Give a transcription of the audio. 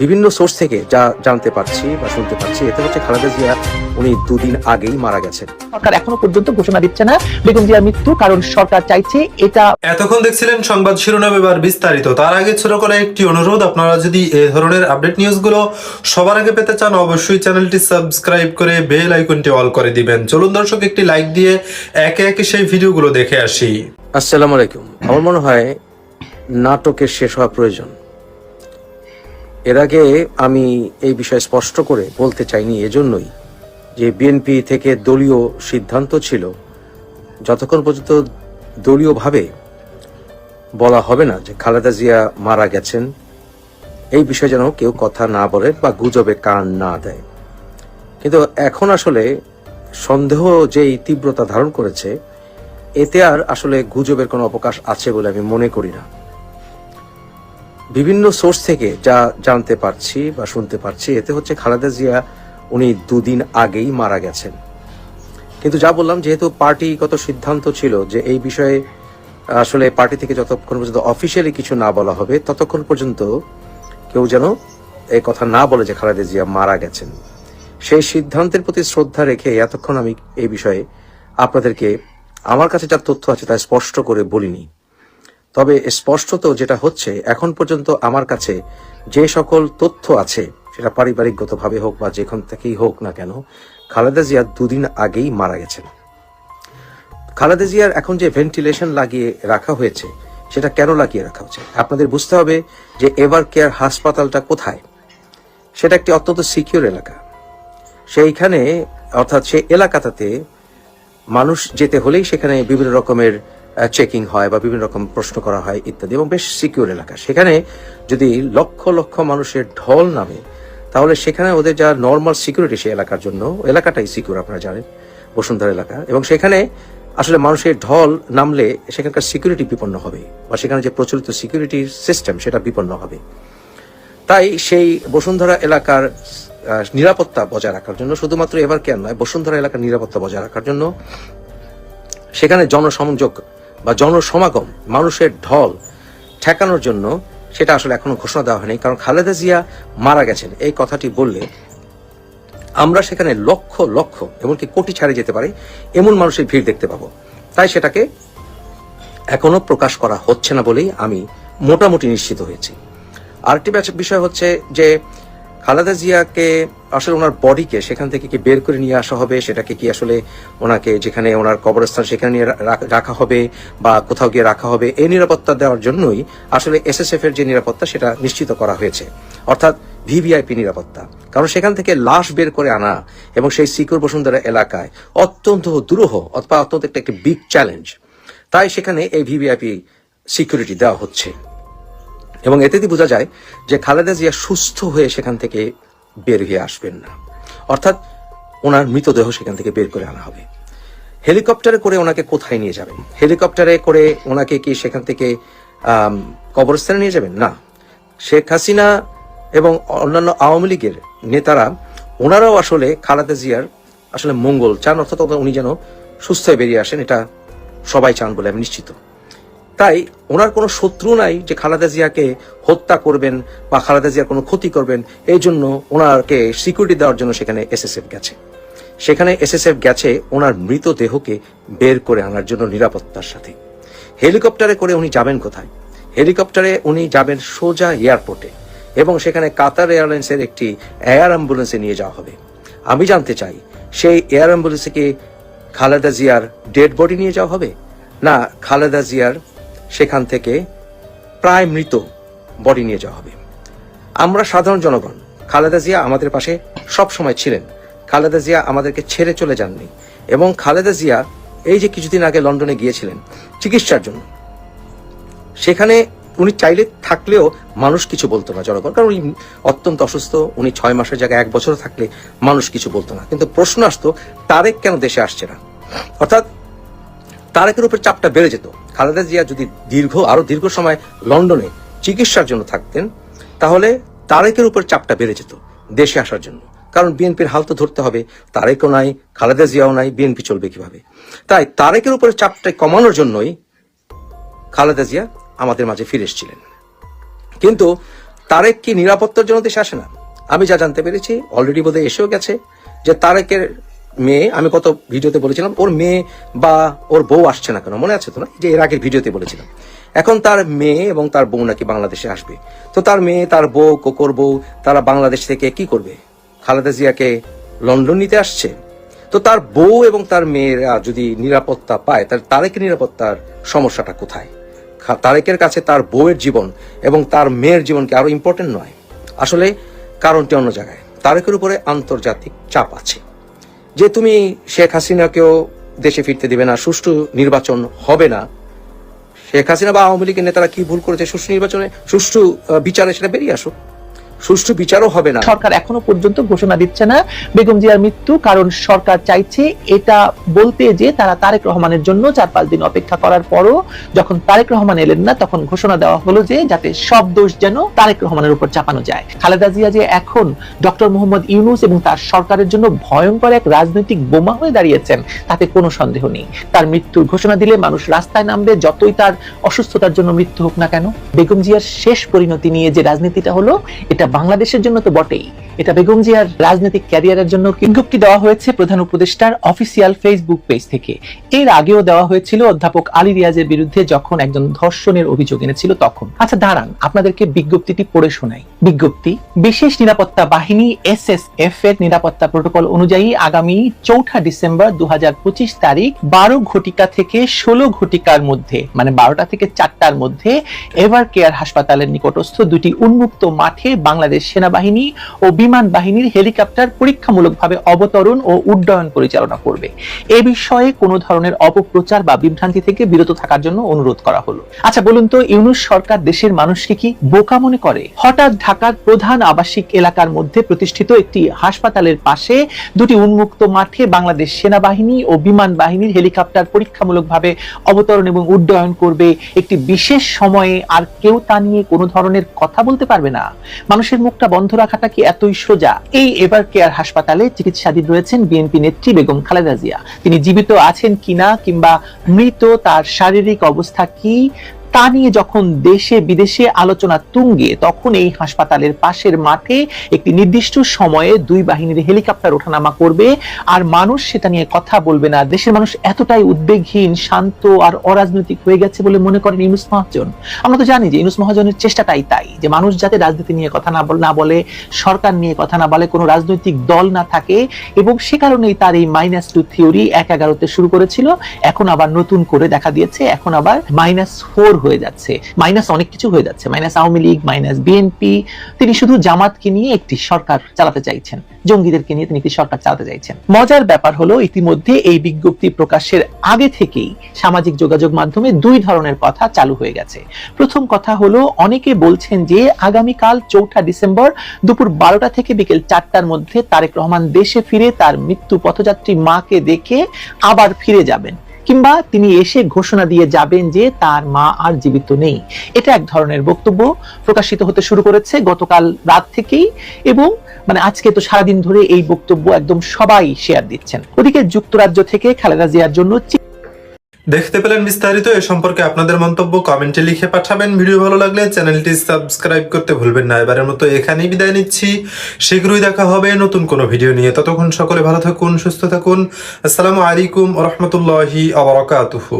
বিভিন্ন সোর্স থেকে যা জানতে পারছি বা শুনতে পারছি, এতে হচ্ছে খালেদা জিয়া উনি 2 দিন আগেই মারা গেছেন। সরকার এখনো পর্যন্ত ঘোষণা দিচ্ছে না বেগম জিয়ার মৃত্যু, কারণ সরকার চাইছে এটা। এতক্ষণ দেখছিলেন সংবাদ শিরোনাম, এবার বিস্তারিত। তার আগে ছোট করে একটি অনুরোধ, আপনারা যদি এই ধরনের আপডেট নিউজগুলো সবার আগে পেতে চান অবশ্যই চ্যানেলটি সাবস্ক্রাইব করে বেল আইকনটি অল করে দিবেন। চলুন দর্শক, একটি লাইক দিয়ে একে একে সেই ভিডিওগুলো দেখে আসি। আসসালামু আলাইকুম। আমার মনে হয় নাটকের শেষ হওয়া প্রয়োজন। এর আগে আমি এই বিষয়ে স্পষ্ট করে বলতে চাইনি, এজন্যই যে বিএনপি থেকে দলীয় সিদ্ধান্ত ছিল যতক্ষণ পর্যন্ত দলীয়ভাবে বলা হবে না যে খালেদা জিয়া মারা গেছেন, এই বিষয়ে যেন কেউ কথা না বলে বা গুজবে কান না দেয়। কিন্তু এখন আসলে সন্দেহ যেই তীব্রতা ধারণ করেছে, এতে আর আসলে গুজবের কোনো অবকাশ আছে বলে আমি মনে করি না। বিভিন্ন সোর্স থেকে যা জানতে পারছি বা শুনতে পারছি, এতে হচ্ছে খালেদা জিয়া উনি 2 দিন আগেই মারা গেছেন। কিন্তু যা বললাম, যেহেতু পার্টিগত সিদ্ধান্ত ছিল যে এই বিষয়ে আসলে পার্টি থেকে যতক্ষণ পর্যন্ত অফিসিয়ালি কিছু না বলা হবে ততক্ষণ পর্যন্ত কেউ যেন এই কথা না বলে যে খালেদা জিয়া মারা গেছেন, সেই সিদ্ধান্তের প্রতি শ্রদ্ধা রেখে এতক্ষণ আমি এই বিষয়ে আপনাদেরকে আমার কাছে যা তথ্য আছে তা স্পষ্ট করে বলিনি। তবে স্পষ্টত যেটা হচ্ছে, এখন পর্যন্ত আমার কাছে যে সকল তথ্য আছে, সেটা পারিবারিকগতভাবে হোক বা যেখান থেকেই হোক না কেন, খালেদা জিয়া 2 দিন আগেই মারা গেছেন। খালেদা জিয়ার এখন যে ভেন্টিলেশন লাগিয়ে রাখা হয়েছে, সেটা কেন লাগিয়ে রাখা হচ্ছে আপনাদের বুঝতে হবে। যে এভার কেয়ার হাসপাতালটা কোথায়, সেটা একটি অত্যন্ত সিকিউর এলাকা। সেইখানে অর্থাৎ সেই এলাকাটাতে মানুষ যেতে হলেই সেখানে বিভিন্ন রকমের চেকিং হয় বা বিভিন্ন রকম প্রশ্ন করা হয় ইত্যাদি, এবং বেশ সিকিউর এলাকা। সেখানে যদি লক্ষ লক্ষ মানুষের ঢল নামে, তাহলে সেখানে ওদের যা নর্মাল সিকিউরিটি সেই এলাকার জন্য, এলাকাটাই সিকিউর আপনারা জানেন, বসুন্ধরা এলাকা, এবং সেখানে আসলে মানুষের ঢল নামলে সেখানকার সিকিউরিটি বিপন্ন হবে বা সেখানে যে প্রচলিত সিকিউরিটি সিস্টেম সেটা বিপন্ন হবে। তাই সেই বসুন্ধরা এলাকার নিরাপত্তা বজায় রাখার জন্য, শুধুমাত্র এভার কেয়ার নয়, বসুন্ধরা এলাকার নিরাপত্তা বজায় রাখার জন্য সেখানে জনসংযোগ বা জনসমাগম, মানুষের ঢল ঠেকানোর জন্য সেটা আসলে এখনো ঘোষণা দেওয়া হয়নি। কারণ খালেদা জিয়া মারা গেছেন এই কথাটি বললে আমরা সেখানে লক্ষ লক্ষ, এমনকি কোটি ছাড়িয়ে যেতে পারে এমন মানুষের ভিড় দেখতে পাবো। তাই সেটাকে এখনো প্রকাশ করা হচ্ছে না বলেই আমি মোটামুটি নিশ্চিত হয়েছি। আরেকটি বিষয় হচ্ছে যে খালেদা জিয়াকে আসলে ওনার বডিকে সেখান থেকে কি বের করে নিয়ে আসা হবে, সেটাকে কি আসলে ওনাকে যেখানে ওনার কবরস্থান সেখানে নিয়ে রাখা হবে বা কোথাও গিয়ে রাখা হবে, এই নিরাপত্তা দেওয়ার জন্যই আসলে এসএসএফ এর যে নিরাপত্তা সেটা নিশ্চিত করা হয়েছে, অর্থাৎ ভিভিআইপি নিরাপত্তা। কারণ সেখান থেকে লাশ বের করে আনা এবং সেই সিকিউর বসুন্ধরা এলাকায় অত্যন্ত দুরূহ অথবা অত্যন্ত একটি বিগ চ্যালেঞ্জ। তাই সেখানে এই ভিভিআইপি সিকিউরিটি দেওয়া হচ্ছে, এবং এতেই বোঝা যায় যে খালেদা জিয়া সুস্থ হয়ে সেখান থেকে বের হয়ে আসবেন না, অর্থাৎ ওনার মৃতদেহ সেখান থেকে বের করে আনা হবে। হেলিকপ্টারে করে ওনাকে কোথায় নিয়ে যাবেন? হেলিকপ্টারে করে ওনাকে কি সেখান থেকে কবরস্থানে নিয়ে যাবেন? না। শেখ হাসিনা এবং অন্যান্য আওয়ামী লীগের নেতারা, ওনারাও আসলে খালেদা জিয়ার আসলে মঙ্গল চান, অর্থাৎ উনি যেন সুস্থ হয়ে বেরিয়ে আসেন, এটা সবাই চান বলে আমি নিশ্চিত। তাই ওনার কোনো শত্রু নাই যে খালেদা জিয়াকে হত্যা করবেন বা খালেদা জিয়ার কোনো ক্ষতি করবেন। এই জন্য ওনাকে সিকিউরিটি দেওয়ার জন্য সেখানে এসএসএফ গেছে। সেখানে এসএসএফ গেছে ওনার মৃতদেহকে বের করে আনার জন্য নিরাপত্তার সাথে। হেলিকপ্টারে করে উনি যাবেন কোথায়? হেলিকপ্টারে উনি যাবেন সোজা এয়ারপোর্টে, এবং সেখানে কাতার এয়ারলাইন্সের একটি এয়ার অ্যাম্বুলেন্সে নিয়ে যাওয়া হবে। আমি জানতে চাই, সেই এয়ার অ্যাম্বুলেন্সে কি খালেদা জিয়ার ডেড বডি নিয়ে যাওয়া হবে, না খালেদা জিয়ার সেখান থেকে প্রায় মৃত বডি নিয়ে যাওয়া হবে? আমরা সাধারণ জনগণ, খালেদা জিয়া আমাদের পাশে সব সময় ছিলেন, খালেদা জিয়া আমাদেরকে ছেড়ে চলে যাননি, এবং খালেদা জিয়া এই যে কিছুদিন আগে লন্ডনে গিয়েছিলেন চিকিৎসার জন্য, সেখানে উনি চাইলে থাকলেও মানুষ কিছু বলতো না, জনগণ, কারণ উনি অত্যন্ত অসুস্থ। উনি 6 মাসের জায়গায় 1 বছর থাকলে মানুষ কিছু বলতো না। কিন্তু প্রশ্ন আসতো, তারেক কেন দেশে আসছে না? অর্থাৎ তারেকের উপর চাপটা বেড়ে যেত। খালেদা জিয়া যদি আরো দীর্ঘ সময় লন্ডনে চিকিৎসার জন্য থাকতেন, তাহলে তারেকের উপর চাপটা বেড়ে যেত দেশে আসার জন্য। কারণ বিএনপির হাল তো ধরতে হবে, তারেকও নাই, খালেদা জিয়াও নাই, বিএনপি চলবে কিভাবে? তাই তারেকের উপরে চাপটা কমানোর জন্যই খালেদা জিয়া আমাদের মাঝে ফিরে এসেছিলেন। কিন্তু তারেক কি নিরাপত্তার জন্য দেশে আসে না? আমি যা জানতে পেরেছি, অলরেডি বোধহয় এসেও গেছে, যে তারেকের মেয়ে, আমি কত ভিডিওতে বলেছিলাম ওর মেয়ে বা ওর বউ আসছে না কেন, মনে আছে তো না, যে এর আগের ভিডিওতে বলেছিলাম। এখন তার মেয়ে এবং তার বউ নাকি বাংলাদেশে আসবে। তো তার মেয়ে, তার বউ, কোকর বউ, তারা বাংলাদেশ থেকে কি করবে? খালেদা জিয়াকে লন্ডন নিতে আসছে। তো তার বউ এবং তার মেয়েরা যদি নিরাপত্তা পায়, তাহলে তারেকের নিরাপত্তার সমস্যাটা কোথায়? তারেকের কাছে তার বউয়ের জীবন এবং তার মেয়ের জীবন কি আরো ইম্পর্টেন্ট নয়? আসলে কারণটি অন্য জায়গায়। তারেকের উপরে আন্তর্জাতিক চাপ আছে যে তুমি শেখ হাসিনাকেও দেশে ফিরতে দিবে না, সুষ্ঠু নির্বাচন হবে না। শেখ হাসিনা বা আওয়ামী লীগের নেতারা কি ভুল করেছে সুষ্ঠু নির্বাচনে, সুষ্ঠু বিচারে সেটা বেরিয়ে আসুক। সুষ্ঠু বিচারও হবে না। সরকার এখনো পর্যন্ত ঘোষণা দিচ্ছে না বেগম জিয়ার মৃত্যু, কারণ সরকার চাইছে এটা বলতে যে তারা তারেক রহমানের জন্য 4-5 দিন অপেক্ষা করার পরও যখন তারেক রহমান এলেন না, তখন ঘোষণা দেওয়া হলো যে যাতে সব দোষ যেন তারেক রহমানের উপর চাপানো যায়। খালেদা জিয়া যে এখন ডক্টর মোহাম্মদ ইউনূস এবং তার সরকারের জন্য ভয়ঙ্কর এক রাজনৈতিক বোমা হয়ে দাঁড়িয়েছেন, তাতে কোনো সন্দেহ নেই। তার মৃত্যুর ঘোষণা দিলে মানুষ রাস্তায় নামবে, যতই তার অসুস্থতার জন্য মৃত্যু হোক না কেন। বেগম জিয়ার শেষ পরিণতি নিয়ে যে রাজনীতিটা হলো, এটা বাংলাদেশের জন্য তো বটেই, এটা বেগম জিয়ার রাজনৈতিক ক্যারিয়ারের জন্য বিজ্ঞপ্তি দেওয়া হয়েছে প্রধান উপদেষ্টার অফিসিয়াল ফেসবুক পেজ থেকে। এর আগেও দেওয়া হয়েছিল অধ্যাপক আলী রিয়াজের বিরুদ্ধে যখন একজন ধর্ষণের অভিযোগ এনেছিল তখন। আচ্ছা দাঁড়ান, আপনাদেরকে বিজ্ঞপ্তিটি পড়ে শোনাই। বিজ্ঞপ্তি: বিশেষ নিরাপত্তা বাহিনী SSF এর নিরাপত্তা প্রোটোকল অনুযায়ী আগামী 4 ডিসেম্বর 2025 তারিখ 12 ঘটিকা থেকে 16 ঘটিকার মধ্যে, মানে 12টা থেকে 4টার মধ্যে এভার কেয়ার হাসপাতালের নিকটস্থ দুটি উন্মুক্ত মাঠে বাংলাদেশ সেনাবাহিনী ও বিমান বাহিনীর হেলিকপ্টার পরীক্ষামূলকভাবে অবতরণ ও উড্ডয়ন পরিচালনা করবে। এ বিষয়ে কোনো ধরনের অপপ্রচার বা বিভ্রান্তি থেকে বিরত থাকার জন্য অনুরোধ করা হলো। আচ্ছা বলুন তো, ইউনূস সরকার দেশের মানুষকে কি বোকা মনে করে? হঠাৎ ঢাকার প্রধান আবাসিক এলাকার মধ্যে প্রতিষ্ঠিত একটি হাসপাতালের পাশে দুটি উন্মুক্ত মাঠে বাংলাদেশ সেনাবাহিনী ও বিমান বাহিনীর হেলিকপ্টার পরীক্ষামূলকভাবে অবতরণ এবং উড্ডয়ন করবে একটি বিশেষ সময়ে, আর কেউ তা নিয়ে কোনো ধরনের কথা বলতে পারবে না? মানুষের মুখটা বন্ধ রাখাটা কি এতই সোজা? এই এভার কেয়ার হাসপাতালে চিকিৎসাধীন রয়েছেন বিএনপি নেত্রী বেগম খালেদা জিয়া। তিনি জীবিত আছেন কিনা কিংবা মৃত, তার শারীরিক অবস্থা কি, তা নিয়ে যখন দেশে বিদেশে আলোচনা তুঙ্গে, তখন এই হাসপাতালের পাশের মাঠে একটি নির্দিষ্ট সময়ে দুই বাহিনীর হেলিকপ্টার ওঠানামা করবে, আর মানুষ সেটা নিয়ে কথা বলবে না। দেশের মানুষ এতটাই উদ্বেগহীন, শান্ত আর অরাজনৈতিক হয়ে গেছে বলে মনে করেন ইউনূস মহাজন? আমরা তো জানি যে ইউনূস মহাজনের চেষ্টাটাই তাই, যে মানুষ যাতে রাজনীতি নিয়ে কথা না বলে, সরকার নিয়ে কথা না বলে, কোনো রাজনৈতিক দল না থাকে, এবং সে কারণেই তার এই -2 থিওরি 1-11-তে শুরু করেছিল, এখন আবার নতুন করে দেখা দিয়েছে, এখন আবার -4 হয়ে যাচ্ছে, মাইনাস অনেক কিছু হয়ে যাচ্ছে, minus Awami League, minus BNP. তিনি শুধু জামাতকে নিয়ে একটি সরকার চালাতে চাইছেন, জঙ্গিদেরকে নিয়ে তিনি একটি সরকার চালাতে চাইছেন। মজার ব্যাপার হলো, ইতিমধ্যে এই বিজ্ঞপ্তি প্রকাশের আগে থেকেই সামাজিক যোগাযোগ মাধ্যমে দুই ধরনের কথা চালু হয়ে গেছে। প্রথম কথা হলো, অনেকে বলছেন যে আগামীকাল 4 ডিসেম্বর দুপুর 12টা থেকে বিকেল 4টার মধ্যে তারেক রহমান দেশে ফিরে তার মৃত্যু পথযাত্রী মাকে দেখে আবার ফিরে যাবেন, কিংবা তিনি এসে ঘোষণা দিয়ে যাবেন যে তার মা আর জীবিত নেই। এটা এক ধরনের বক্তব্য প্রকাশিত হতে শুরু করেছে গতকাল রাত থেকেই, এবং আজকে তো সারাদিন ধরে এই বক্তব্য একদম সবাই শেয়ার দিচ্ছেন। ওদিকে যুক্তরাজ্য থেকে খালেদা জিয়ার জন্য দেখতে পেলেন বিস্তারিত। এ সম্পর্কে আপনাদের মন্তব্য কমেন্টে লিখে পাঠাবেন। ভিডিও ভালো লাগলে চ্যানেলটি সাবস্ক্রাইব করতে ভুলবেন না। এবারের মতো এখানেই বিদায় নিচ্ছি, শীঘ্রই দেখা হবে নতুন কোনো ভিডিও নিয়ে। ততক্ষণ সকলে ভালো থাকুন, সুস্থ থাকুন। আসসালামু আলাইকুম ওয়া রাহমাতুল্লাহি ওয়া বারাকাতুহু।